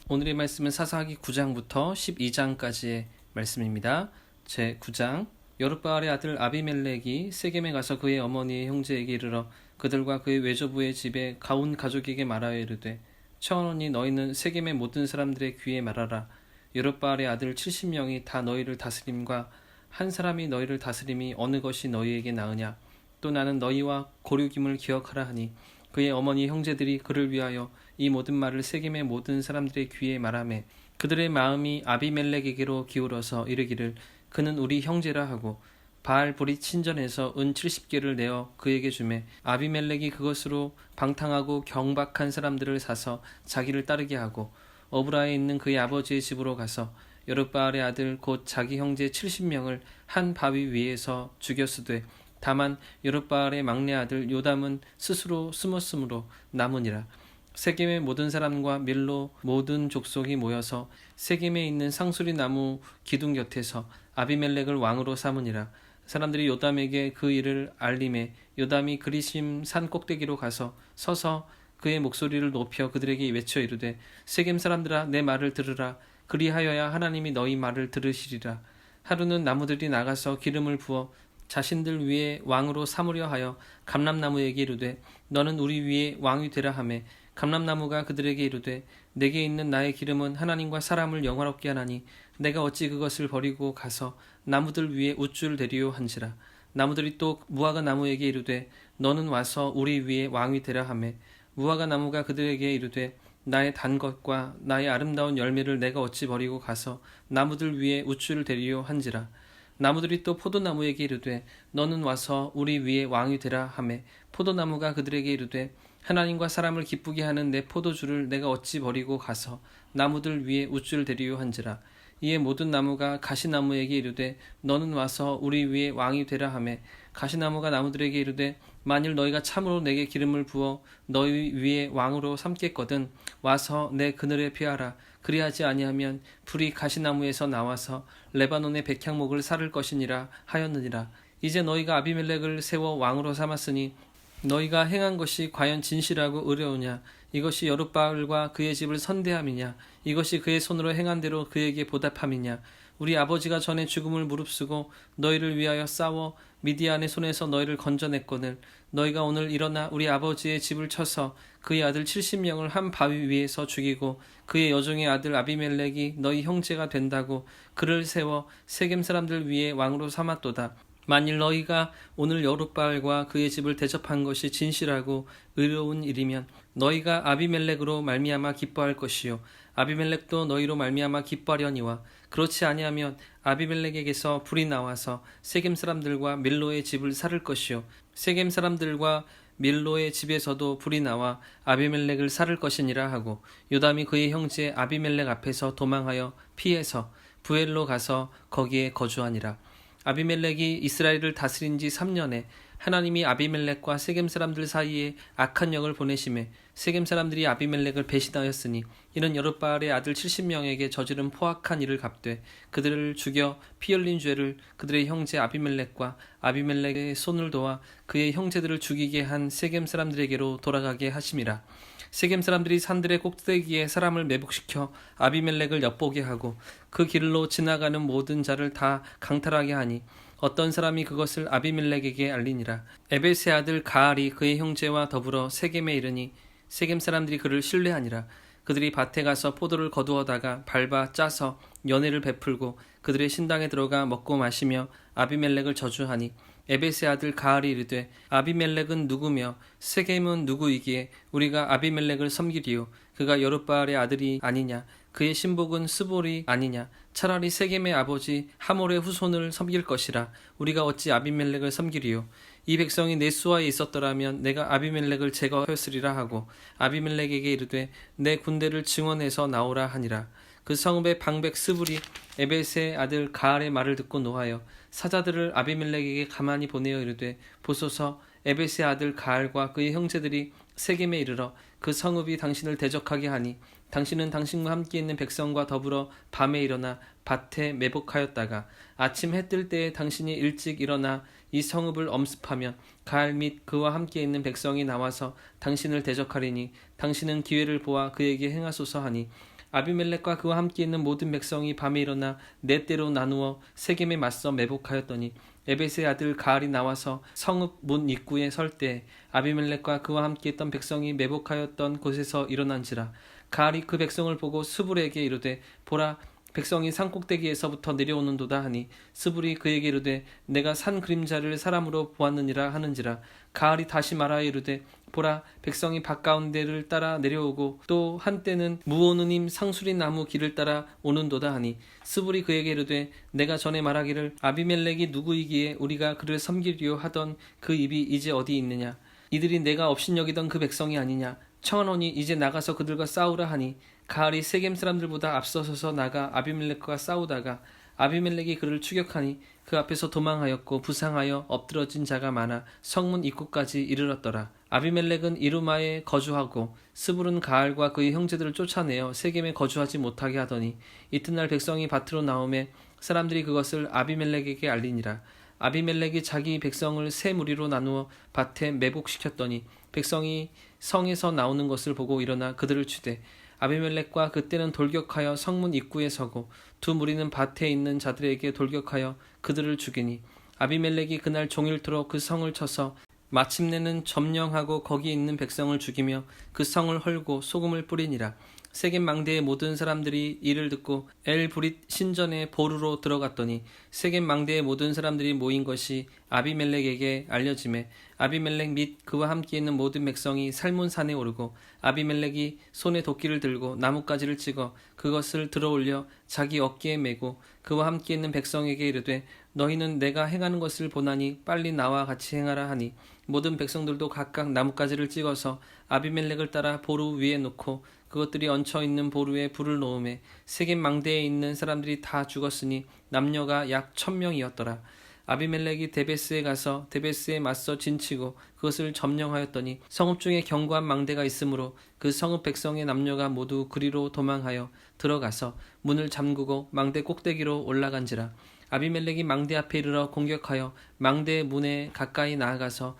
오늘의 말씀은 사사기 9장부터 12장까지의 말씀입니다. 제 9장. 여룻바알의 아들 아비멜렉이 세겜에 가서 그의 어머니의 형제에게 이르러 그들과 그의 외조부의 집에 가온 가족에게 말하여 이르되 청하노니 너희는 세겜의 모든 사람들의 귀에 말하라. 여룻바알의 아들 70명이 다 너희를 다스림과 한 사람이 너희를 다스림이 어느 것이 너희에게 나으냐. 또 나는 너희와 고륙임을 기억하라 하니 그의 어머니 형제들이 그를 위하여 이 모든 말을 세겜의 모든 사람들의 귀에 말하매 그들의 마음이 아비멜렉에게로 기울어서 이르기를 그는 우리 형제라 하고 바알보리 친전에서 은 70개를 내어 그에게 주매 아비멜렉이 그것으로 방탕하고 경박한 사람들을 사서 자기를 따르게 하고 어브라에 있는 그의 아버지의 집으로 가서 여룻바알의 아들 곧 자기 형제 70명을 한 바위 위에서 죽였으되 다만 여룻바알의 막내 아들 요담은 스스로 숨었으므로 남으니라. 세겜의 모든 사람과 밀로 모든 족속이 모여서 세겜에 있는 상수리 나무 기둥 곁에서 아비멜렉을 왕으로 삼으니라. 사람들이 요담에게 그 일을 알림해 요담이 그리심 산 꼭대기로 가서 서서 그의 목소리를 높여 그들에게 외쳐 이르되 세겜 사람들아 내 말을 들으라. 그리하여야 하나님이 너희 말을 들으시리라. 하루는 나무들이 나가서 기름을 부어 자신들 위에 왕으로 삼으려 하여 감람나무에게 이르되 너는 우리 위에 왕이 되라 하매 감람나무가 그들에게 이르되 내게 있는 나의 기름은 하나님과 사람을 영화롭게 하나니 내가 어찌 그것을 버리고 가서 나무들 위에 우쭐 대리요 한지라. 나무들이 또 무화과 나무에게 이르되 너는 와서 우리 위에 왕이 되라 하매 무화과 나무가 그들에게 이르되 나의 단 것과 나의 아름다운 열매를 내가 어찌 버리고 가서 나무들 위에 우쭐 대리요 한지라. 나무들이 또 포도나무에게 이르되 너는 와서 우리 위에 왕이 되라 하매 포도나무가 그들에게 이르되 하나님과 사람을 기쁘게 하는 내 포도주를 내가 어찌 버리고 가서 나무들 위에 우쭐 대리요 한지라. 이에 모든 나무가 가시나무에게 이르되 너는 와서 우리 위에 왕이 되라 하매 가시나무가 나무들에게 이르되 만일 너희가 참으로 내게 기름을 부어 너희 위에 왕으로 삼겠거든 와서 내 그늘에 피하라. 그리하지 아니하면 불이 가시나무에서 나와서 레바논의 백향목을 사를 것이니라 하였느니라. 이제 너희가 아비멜렉을 세워 왕으로 삼았으니 너희가 행한 것이 과연 진실하고 의로우냐. 이것이 여룻바알과 그의 집을 선대함이냐. 이것이 그의 손으로 행한 대로 그에게 보답함이냐. 우리 아버지가 전에 죽음을 무릅쓰고 너희를 위하여 싸워 미디안의 손에서 너희를 건져냈거늘 너희가 오늘 일어나 우리 아버지의 집을 쳐서 그의 아들 70명을 한 바위 위에서 죽이고 그의 여종의 아들 아비멜렉이 너희 형제가 된다고 그를 세워 세겜 사람들 위에 왕으로 삼았도다. 만일 너희가 오늘 여룻바알과 그의 집을 대접한 것이 진실하고 의로운 일이면 너희가 아비멜렉으로 말미암아 기뻐할 것이요 아비멜렉도 너희로 말미암아 기뻐하려니와 그렇지 아니하면 아비멜렉에게서 불이 나와서 세겜 사람들과 밀로의 집을 살을 것이요 세겜 사람들과 밀로의 집에서도 불이 나와 아비멜렉을 살을 것이니라 하고 요담이 그의 형제 아비멜렉 앞에서 도망하여 피해서 부엘로 가서 거기에 거주하니라. 아비멜렉이 이스라엘을 다스린 지 3년에 하나님이 아비멜렉과 세겜 사람들 사이에 악한 영을 보내심에 세겜 사람들이 아비멜렉을 배신하였으니 이는 여룻바알의 아들 70명에게 저지른 포악한 일을 갚되 그들을 죽여 피 흘린 죄를 그들의 형제 아비멜렉과 아비멜렉의 손을 도와 그의 형제들을 죽이게 한 세겜 사람들에게로 돌아가게 하심이라. 세겜 사람들이 산들의 꼭대기에 사람을 매복시켜 아비멜렉을 엿보게 하고 그 길로 지나가는 모든 자를 다 강탈하게 하니 어떤 사람이 그것을 아비멜렉에게 알리니라. 에벳의 아들 가알이 그의 형제와 더불어 세겜에 이르니 세겜 사람들이 그를 신뢰하니라. 그들이 밭에 가서 포도를 거두어다가 밟아 짜서 연회를 베풀고 그들의 신당에 들어가 먹고 마시며 아비멜렉을 저주하니 에벳의 아들 가알이 이르되 아비멜렉은 누구며 세겜은 누구이기에 우리가 아비멜렉을 섬기리요. 그가 여룻바알의 아들이 아니냐. 그의 신복은 스볼이 아니냐. 차라리 세겜의 아버지 하몰의 후손을 섬길 것이라. 우리가 어찌 아비멜렉을 섬기리요. 이 백성이 내 수하에 있었더라면 내가 아비멜렉을 제거하였으리라 하고 아비멜렉에게 이르되 내 군대를 증원해서 나오라 하니라. 그 성읍의 방백 스불이 에벳의 아들 가알의 말을 듣고 노하여 사자들을 아비멜렉에게 가만히 보내어 이르되 보소서 에벳의 아들 가알과 그의 형제들이 세겜에 이르러 그 성읍이 당신을 대적하게 하니 당신은 당신과 함께 있는 백성과 더불어 밤에 일어나 밭에 매복하였다가 아침 해 뜰 때에 당신이 일찍 일어나 이 성읍을 엄습하면 가알 및 그와 함께 있는 백성이 나와서 당신을 대적하리니 당신은 기회를 보아 그에게 행하소서 하니 아비멜렉과 그와 함께 있는 모든 백성이 밤에 일어나 네 때로 나누어 세겜에 맞서 매복하였더니 에벳의 아들 가알이 나와서 성읍 문 입구에 설 때 아비멜렉과 그와 함께 있던 백성이 매복하였던 곳에서 일어난지라 가알이 그 백성을 보고 스불에게 이르되 보라 백성이 산꼭대기에서부터 내려오는도다 하니 스불이 그에게 이르되 내가 산 그림자를 사람으로 보았느니라 하는지라 가알이 다시 말하여 이르되 보라 백성이 밭 가운데를 따라 내려오고 또 한때는 무오느님 상수리 나무 길을 따라 오는도다 하니 스불이 그에게 이르되 내가 전에 말하기를 아비멜렉이 누구이기에 우리가 그를 섬기려 하던 그 입이 이제 어디 있느냐 이들이 내가 업신여기던 그 백성이 아니냐 청하노니 이제 나가서 그들과 싸우라 하니 가알이 세겜 사람들보다 앞서서서 나가 아비멜렉과 싸우다가 아비멜렉이 그를 추격하니 그 앞에서 도망하였고 부상하여 엎드러진 자가 많아 성문 입구까지 이르렀더라. 아비멜렉은 이루마에 거주하고 스불은 가알과 그의 형제들을 쫓아내어 세겜에 거주하지 못하게 하더니 이튿날 백성이 밭으로 나오매 사람들이 그것을 아비멜렉에게 알리니라. 아비멜렉이 자기 백성을 세 무리로 나누어 밭에 매복시켰더니 백성이 성에서 나오는 것을 보고 일어나 그들을 치되 아비멜렉과 그때는 돌격하여 성문 입구에 서고 두 무리는 밭에 있는 자들에게 돌격하여 그들을 죽이니 아비멜렉이 그날 종일토록 그 성을 쳐서 마침내는 점령하고 거기 있는 백성을 죽이며 그 성을 헐고 소금을 뿌리니라. 세겜 망대의 모든 사람들이 이를 듣고 엘브릿 신전의 보루로 들어갔더니 세겜 망대의 모든 사람들이 모인 것이 아비멜렉에게 알려지매 아비멜렉 및 그와 함께 있는 모든 백성이 살몬산에 오르고 아비멜렉이 손에 도끼를 들고 나뭇가지를 찍어 그것을 들어올려 자기 어깨에 메고 그와 함께 있는 백성에게 이르되 너희는 내가 행하는 것을 보나니 빨리 나와 같이 행하라 하니 모든 백성들도 각각 나뭇가지를 찍어서 아비멜렉을 따라 보루 위에 놓고 그것들이 얹혀있는 보루에 불을 놓음에 세겜 망대에 있는 사람들이 다 죽었으니 남녀가 약 1000명이었더라. 아비멜렉이 데베스에 가서 데베스에 맞서 진치고 그것을 점령하였더니 성읍 중에 견고한 망대가 있으므로 그 성읍 백성의 남녀가 모두 그리로 도망하여 들어가서 문을 잠그고 망대 꼭대기로 올라간지라. 아비멜렉이 망대 앞에 이르러 공격하여 망대 문에 가까이 나아가서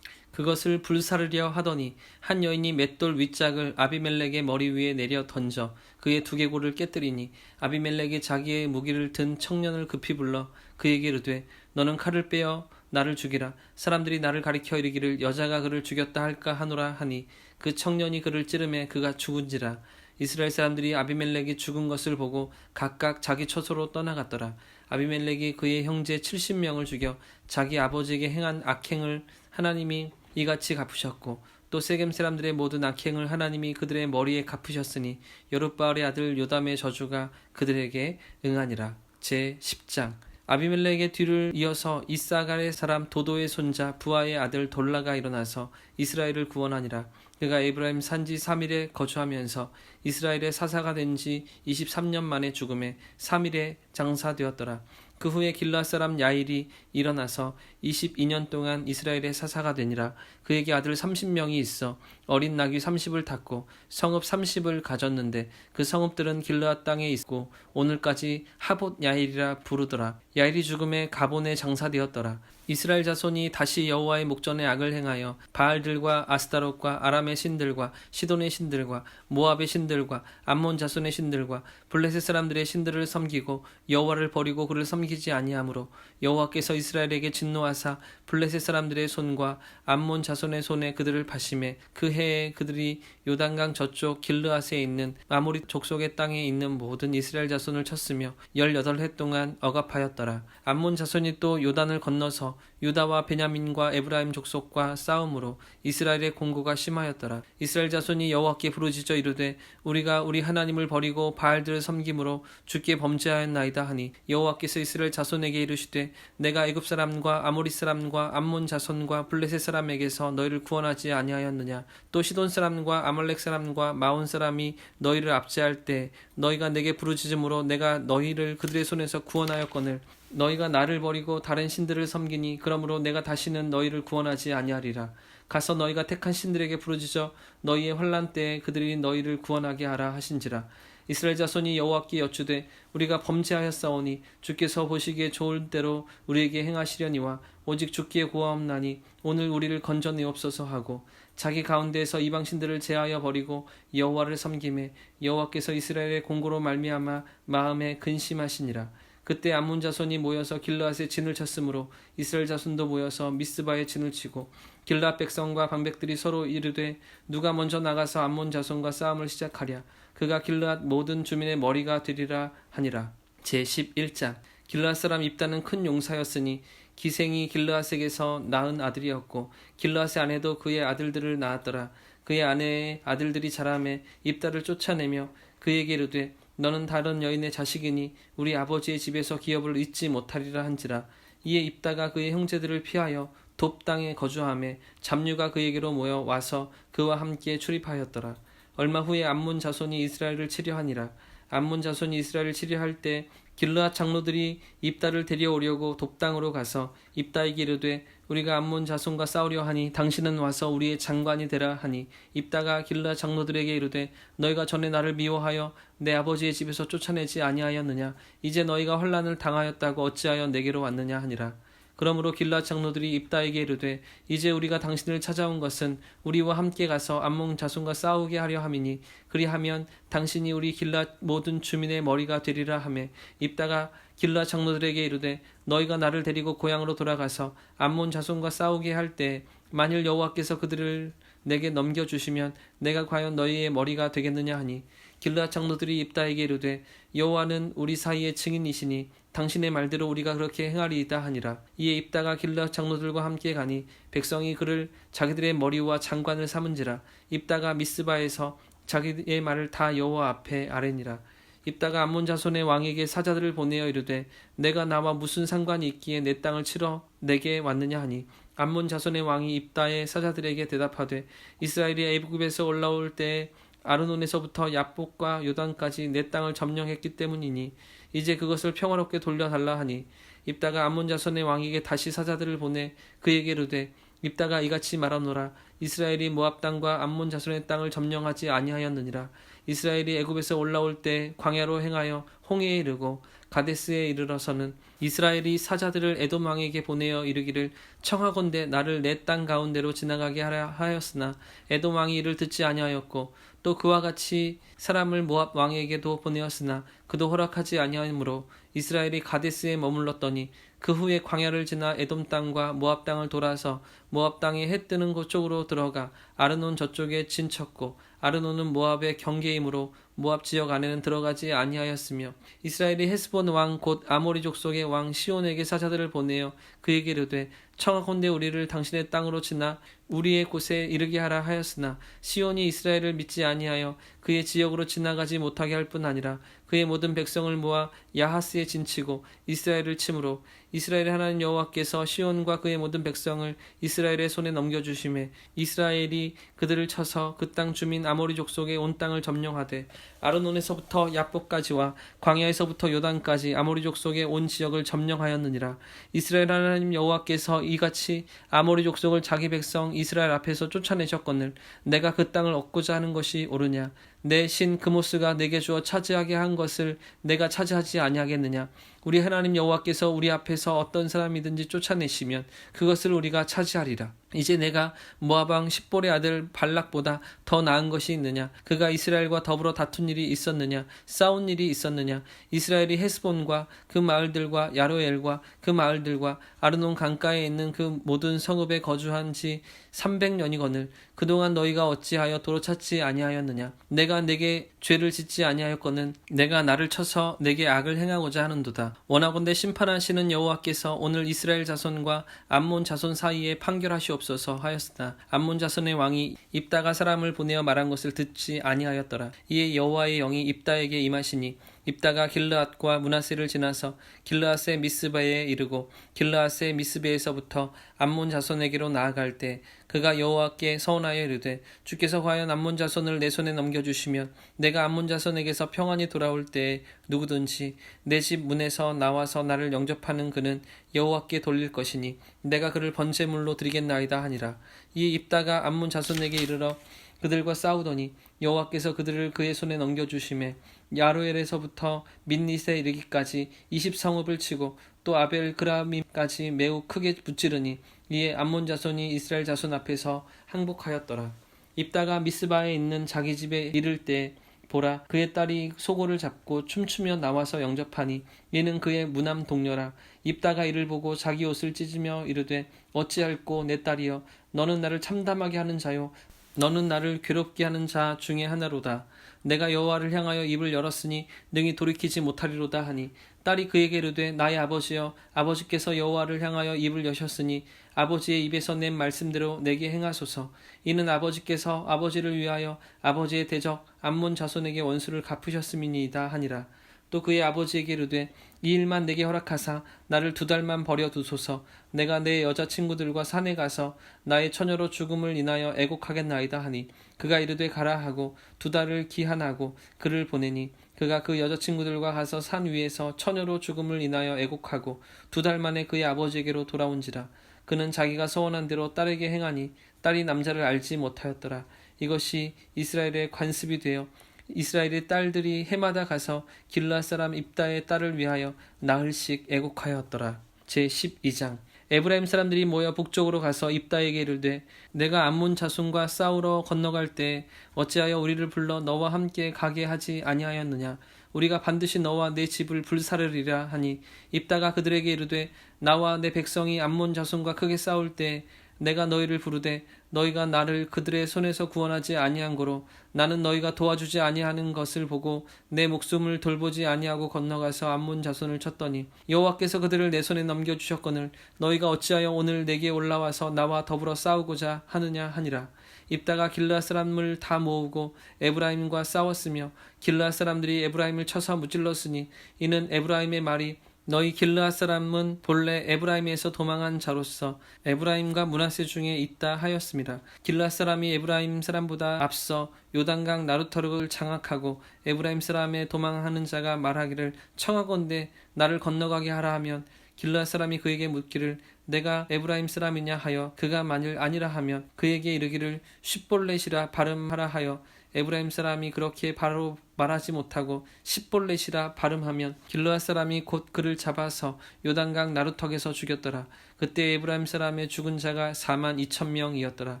그것을 불사르려 하더니 한 여인이 맷돌 윗짝을 아비멜렉의 머리 위에 내려 던져 그의 두개골을 깨뜨리니 아비멜렉이 자기의 무기를 든 청년을 급히 불러 그에게 이르되 너는 칼을 빼어 나를 죽이라. 사람들이 나를 가리켜 이르기를 여자가 그를 죽였다 할까 하노라 하니 그 청년이 그를 찌르매 그가 죽은지라. 이스라엘 사람들이 아비멜렉이 죽은 것을 보고 각각 자기 처소로 떠나갔더라. 아비멜렉이 그의 형제 70명을 죽여 자기 아버지에게 행한 악행을 하나님이 이같이 갚으셨고 또 세겜 사람들의 모든 악행을 하나님이 그들의 머리에 갚으셨으니 여룻바알의 아들 요담의 저주가 그들에게 응하니라. 제10장 아비멜렉의 뒤를 이어서 이사갈의 사람 도도의 손자 부하의 아들 돌라가 일어나서 이스라엘을 구원하니라. 그가 에브라임 산지 3일에 거주하면서 이스라엘의 사사가 된 지 23년 만에 죽음에 3일에 장사되었더라. 그 후에 길르앗 사람 야일이 일어나서 22년 동안 이스라엘의 사사가 되니라. 그에게 아들 30명이 있어 어린 나귀 30을 탔고 성읍 30을 가졌는데 그 성읍들은 길르앗 땅에 있고 오늘까지 하봇 야일이라 부르더라. 야일이 죽음에 가본에 장사되었더라. 이스라엘 자손이 다시 여호와의 목전에 악을 행하여 바알들과 아스타롯과 아람의 신들과 시돈의 신들과 모압의 신들과 암몬 자손의 신들과 블레셋 사람들의 신들을 섬기고 여호와를 버리고 그를 섬기지 아니하므로 여호와께서 이스라엘에게 진노하사 블레셋 사람들의 손과 암몬 자손의 손에 그들을 파심해 그 해에 그들이 요단강 저쪽 길르앗에 있는 아모리 족속의 땅에 있는 모든 이스라엘 자손을 쳤으며 18해 동안 억압하였더라. 암몬 자손이 또 요단을 건너서 유다와 베냐민과 에브라임 족속과 싸움으로 이스라엘의 공고가 심하였더라. 이스라엘 자손이 여호와께 부르짖어 이르되 우리가 우리 하나님을 버리고 바알들을 섬김으로 주께 범죄하였나이다 하니 여호와께서 이스라엘 자손에게 이르시되 내가 애굽 사람과 아모리 사람과 암몬 자손과 블레셋 사람에게서 너희를 구원하지 아니하였느냐. 또 시돈 사람과 아말렉 사람과 마온 사람이 너희를 압제할 때 너희가 내게 부르짖음으로 내가 너희를 그들의 손에서 구원하였거늘 너희가 나를 버리고 다른 신들을 섬기니 그러므로 내가 다시는 너희를 구원하지 아니하리라. 가서 너희가 택한 신들에게 부르짖어 너희의 환난 때에 그들이 너희를 구원하게 하라 하신지라. 이스라엘 자손이 여호와께 여쭈되 우리가 범죄하였사오니 주께서 보시기에 좋을 대로 우리에게 행하시려니와 오직 주께 구하옵나니 오늘 우리를 건져내옵소서 하고 자기 가운데에서 이방신들을 제하여 버리고 여호와를 섬김에 여호와께서 이스라엘의 공고로 말미암아 마음에 근심하시니라. 그때 암몬 자손이 모여서 길르앗에 진을 쳤으므로 이스라엘 자손도 모여서 미스바에 진을 치고 길르앗 백성과 방백들이 서로 이르되 누가 먼저 나가서 암몬 자손과 싸움을 시작하랴. 그가 길르앗 모든 주민의 머리가 되리라 하니라. 제11장. 길르앗 사람 입다는 큰 용사였으니 기생이 길르앗에게서 낳은 아들이었고 길르앗의 아내도 그의 아들들을 낳았더라. 그의 아내의 아들들이 자라매 입다를 쫓아내며 그에게 이르되 너는 다른 여인의 자식이니 우리 아버지의 집에서 기업을 잊지 못하리라 한지라. 이에 입다가 그의 형제들을 피하여 돕 땅에 거주하매 잡류가 그에게로 모여 와서 그와 함께 출입하였더라. 얼마 후에 암몬 자손이 이스라엘을 치려하니라. 암몬 자손이 이스라엘을 치려할 때 길르앗 장로들이 입다를 데려오려고 돕 땅으로 가서 입다에게 이르되 우리가 암몬 자손과 싸우려 하니 당신은 와서 우리의 장관이 되라 하니 입다가 길르앗 장로들에게 이르되 너희가 전에 나를 미워하여 내 아버지의 집에서 쫓아내지 아니하였느냐. 이제 너희가 환난을 당하였다고 어찌하여 내게로 왔느냐 하니라. 그러므로 길르앗 장로들이 입다에게 이르되 이제 우리가 당신을 찾아온 것은 우리와 함께 가서 암몬 자손과 싸우게 하려 함이니 그리하면 당신이 우리 길르앗 모든 주민의 머리가 되리라 하매 입다가 길르앗 장로들에게 이르되 너희가 나를 데리고 고향으로 돌아가서 암몬 자손과 싸우게 할 때 만일 여호와께서 그들을 내게 넘겨주시면 내가 과연 너희의 머리가 되겠느냐 하니 길르앗 장로들이 입다에게 이르되 여호와는 우리 사이의 증인이시니 당신의 말대로 우리가 그렇게 행하리이다 하니라. 이에 입다가 길르앗 장로들과 함께 가니 백성이 그를 자기들의 머리와 장관을 삼은지라. 입다가 미스바에서 자기의 말을 다 여호와 앞에 아뢰니라. 입다가 암몬 자손의 왕에게 사자들을 보내어 이르되 내가 나와 무슨 상관이 있기에 내 땅을 치러 내게 왔느냐 하니 암몬 자손의 왕이 입다의 사자들에게 대답하되 이스라엘이 애굽에서 올라올 때에 아르논에서부터 야복과 요단까지 내 땅을 점령했기 때문이니 이제 그것을 평화롭게 돌려달라 하니 입다가 암몬 자손의 왕에게 다시 사자들을 보내 그에게 이르되 입다가 이같이 말하노라. 이스라엘이 모압 땅과 암몬 자손의 땅을 점령하지 아니하였느니라. 이스라엘이 애굽에서 올라올 때 광야로 행하여 홍해에 이르고 가데스에 이르러서는 이스라엘이 사자들을 에돔 왕에게 보내어 이르기를 청하건대 나를 내 땅 가운데로 지나가게 하라 하였으나 에돔 왕이 이를 듣지 아니하였고 또 그와 같이 사람을 모압 왕에게도 보내었으나 그도 허락하지 아니하므로 이스라엘이 가데스에 머물렀더니 그 후에 광야를 지나 에돔 땅과 모압 땅을 돌아서 모압 땅에 해 뜨는 곳 쪽으로 들어가 아르논 저쪽에 진쳤고 아르논은 모압의 경계이므로 모압 지역 안에는 들어가지 아니하였으며 이스라엘이 헤스본 왕 곧 아모리 족속의 왕 시온에게 사자들을 보내어 그에게 이르되 청하건대 우리를 당신의 땅으로 지나 우리의 곳에 이르게 하라 하였으나 시온이 이스라엘을 믿지 아니하여 그의 지역으로 지나가지 못하게 할 뿐 아니라 그의 모든 백성을 모아 야하스에 진치고 이스라엘을 치므로 이스라엘의 하나님 여호와께서 시온과 그의 모든 백성을 이스라엘의 손에 넘겨주심에 이스라엘이 그들을 쳐서 그 땅 주민 아모리 족속의 온 땅을 점령하되 아르논에서부터 야복까지와 광야에서부터 요단까지 아모리 족속의 온 지역을 점령하였느니라. 이스라엘 하나님 여호와께서 이같이 아모리 족속을 자기 백성 이스라엘 앞에서 쫓아내셨거늘 내가 그 땅을 얻고자 하는 것이 옳으냐. 내 신 그모스가 내게 주어 차지하게 한 것을 내가 차지하지 아니하겠느냐. 우리 하나님 여호와께서 우리 앞에서 어떤 사람이든지 쫓아내시면 그것을 우리가 차지하리라. 이제 내가 모압 왕 십볼의 아들 발락보다 더 나은 것이 있느냐. 그가 이스라엘과 더불어 다툰 일이 있었느냐. 싸운 일이 있었느냐. 이스라엘이 헤스본과 그 마을들과 야로엘과 그 마을들과 아르논 강가에 있는 그 모든 성읍에 거주한 지 300년이거늘 그동안 너희가 어찌하여 도로 찾지 아니하였느냐. 내가 내게 죄를 짓지 아니하였거늘 내가 나를 쳐서 내게 악을 행하고자 하는도다. 원하건대 심판하시는 여호와께서 오늘 이스라엘 자손과 암몬 자손 사이에 판결하시옵소서 하였으나 암몬 자손의 왕이 입다가 사람을 보내어 말한 것을 듣지 아니하였더라. 이에 여호와의 영이 입다에게 임하시니 입다가 길르앗과 므낫세를 지나서 길르앗의 미스바에 이르고 길르앗의 미스베에서부터 암몬 자손에게로 나아갈 때 그가 여호와께 서원하여 이르되 주께서 과연 암몬 자손을 내 손에 넘겨주시면 내가 암몬 자손에게서 평안히 돌아올 때에 누구든지 내 집 문에서 나와서 나를 영접하는 그는 여호와께 돌릴 것이니 내가 그를 번제물로 드리겠나이다 하니라. 이 입다가 암몬 자손에게 이르러 그들과 싸우더니 여호와께서 그들을 그의 손에 넘겨주심에 야로엘에서부터 민닛에 이르기까지 20성읍을 치고 또 아벨 그라밈까지 매우 크게 무찌르니 이에 암몬 자손이 이스라엘 자손 앞에서 항복하였더라. 입다가 미스바에 있는 자기 집에 이를 때 보라, 그의 딸이 소고를 잡고 춤추며 나와서 영접하니 이는 그의 무남 동료라. 입다가 이를 보고 자기 옷을 찢으며 이르되 어찌할꼬 내 딸이여, 너는 나를 참담하게 하는 자요 너는 나를 괴롭게 하는 자 중에 하나로다. 내가 여호와를 향하여 입을 열었으니 능히 돌이키지 못하리로다 하니 딸이 그에게 이르되 나의 아버지여, 아버지께서 여호와를 향하여 입을 여셨으니 아버지의 입에서 낸 말씀대로 내게 행하소서. 이는 아버지께서 아버지를 위하여 아버지의 대적 암몬 자손에게 원수를 갚으셨음이니이다 하니라. 또 그의 아버지에게 이르되 이 일만 내게 허락하사 나를 2달만 버려두소서. 내가 내 여자친구들과 산에 가서 나의 처녀로 죽음을 인하여 애곡하겠나이다 하니 그가 이르되 가라 하고 2달을 기한하고 그를 보내니 그가 그 여자친구들과 가서 산 위에서 처녀로 죽음을 인하여 애곡하고 2달 만에 그의 아버지에게로 돌아온지라. 그는 자기가 서원한 대로 딸에게 행하니 딸이 남자를 알지 못하였더라. 이것이 이스라엘의 관습이 되어 이스라엘의 딸들이 해마다 가서 길르앗 사람 입다의 딸을 위하여 나흘씩 애곡하였더라. 제12장. 에브라임 사람들이 모여 북쪽으로 가서 입다에게 이르되 내가 암몬 자손과 싸우러 건너갈 때 어찌하여 우리를 불러 너와 함께 가게 하지 아니하였느냐. 우리가 반드시 너와 내 집을 불사르리라 하니 입다가 그들에게 이르되 나와 내 백성이 암몬 자손과 크게 싸울 때 내가 너희를 부르되 너희가 나를 그들의 손에서 구원하지 아니한 고로 나는 너희가 도와주지 아니하는 것을 보고 내 목숨을 돌보지 아니하고 건너가서 암몬 자손을 쳤더니 여호와께서 그들을 내 손에 넘겨주셨거늘 너희가 어찌하여 오늘 내게 올라와서 나와 더불어 싸우고자 하느냐 하니라. 입다가 길르앗 사람을 다 모으고 에브라임과 싸웠으며 길르앗 사람들이 에브라임을 쳐서 무찔렀으니 이는 에브라임의 말이 너희 길르앗 사람은 본래 에브라임에서 도망한 자로서 에브라임과 므낫세 중에 있다 하였습니다. 길르앗 사람이 에브라임 사람보다 앞서 요단강 나루터를 장악하고 에브라임 사람의 도망하는 자가 말하기를 청하건대 나를 건너가게 하라 하면 길르앗 사람이 그에게 묻기를 내가 에브라임 사람이냐 하여 그가 만일 아니라 하면 그에게 이르기를 쉿볼렛이라 발음하라 하여 에브라임 사람이 그렇게 바로 말하지 못하고 쉿볼렛이라 발음하면 길르앗 사람이 곧 그를 잡아서 요단강 나루턱에서 죽였더라. 그때 에브라임 사람의 죽은 자가 42,000명이었더라.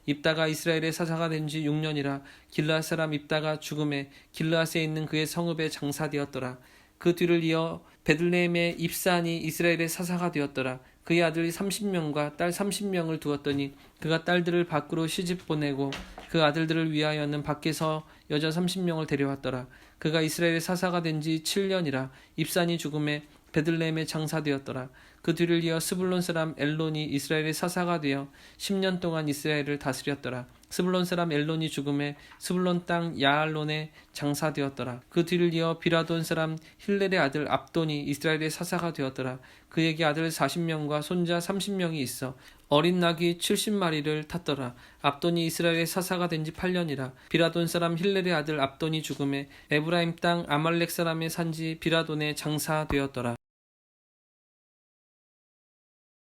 입다가 이스라엘의 사사가 된 지 6년이라 길르앗 사람 입다가 죽음에 길르앗에 있는 그의 성읍에 장사되었더라. 그 뒤를 이어 베들레헴의 입산이 이스라엘의 사사가 되었더라. 그의 아들이 30명과 딸 30명을 두었더니 그가 딸들을 밖으로 시집 보내고 그 아들들을 위하여는 밖에서 여자 30명을 데려왔더라. 그가 이스라엘의 사사가 된 지 7년이라 입산이 죽음에 베들레헴에 장사되었더라. 그 뒤를 이어 스불론 사람 엘론이 이스라엘의 사사가 되어 10년 동안 이스라엘을 다스렸더라. 스불론 사람 엘론이 죽음에 스불론 땅 야알론에 장사되었더라. 그 뒤를 이어 비라돈 사람 힐렐의 아들 압돈이 이스라엘의 사사가 되었더라. 그에게 아들 40명과 손자 30명이 있어 어린 낙이 70마리를 탔더라. 압돈이 이스라엘의 사사가 된 지 8년이라 비라돈 사람 힐렐의 아들 압돈이 죽음에 에브라임 땅 아말렉 사람의 산지 비라돈에 장사되었더라.